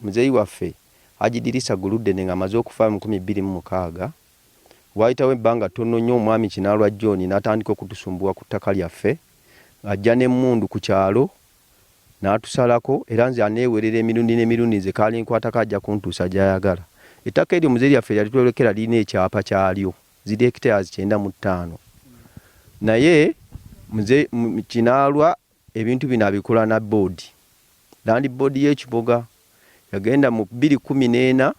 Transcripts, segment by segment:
muzeyi waffe Haji Dirisa Guludene nga amaze okufa mu 2006 waayitawo ebbanga ttono nnyo omwami Kinaalwa John n'atandika okutusumbuwa ku ttaka lyaffe ajja n'emmundu ku kyalo n'atusalako era nze aneewerera emirundi n'emirundi nze kaali nkwatako ajja kuntuusa gy'ayagala. Ettaka eryo muzeyi lyaffe yalitwolekera lirina ekyapa kyalyo ziri hectares 95 naye muzeyi Kinaalwa ebintu bino abikola na boodi Land Board y'Ekiboga yagenda mu 2014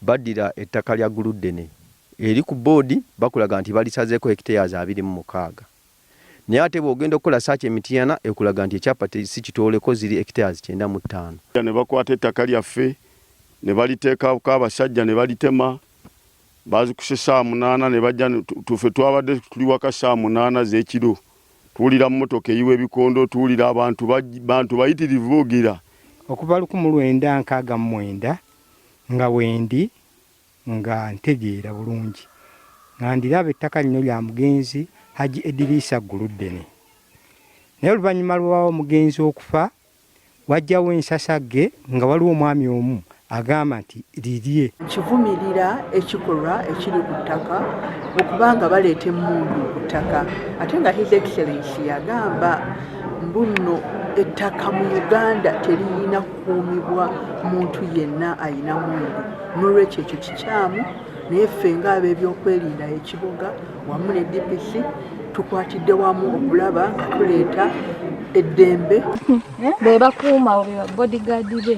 baddira ettaka lya Guludene eri ku boodi bakulaga nti balisazeko hectares 26 naye ate bw'ogenda okukola search Emityana ekulaga nti ekyapa si kitoleko ziri hectares 95 ne bakwata ettaka lyaffe ne baliteekako abasajja ne balitema bazikuse saa 8 ne bajja tufe twabadde tuli waka saa 8 z'ekiro tuwulira mmotoka eyiwa ebikondo tuwulira abantu bayitirivu boogera okuva 1969 nga wendi nga ntegeera bulungi nga ndiraba ettaka lino lya mugenzi Haji Dirisa Guludene naye oluvannyuma lwawo mugenzi okufa wajjawo ensasagge nga waliwo omwami omu agamba nti lirye. Kivumirira ekikolwa ekiri ku ttaka okubanga baleeta emmundu ku ttaka ate nga His Excellency yagamba mbuno ettaka mu Uganda teriyina kukuumibwa muntu yenna ayina mundu n'olwekyo ekyo kikyamu naye ffe ng'ab'ebyokwerinda Ekiboga wamu ne DPC tukwatidde wamu okulaba nga tuleeta eddembe be bakuuma bodyguard be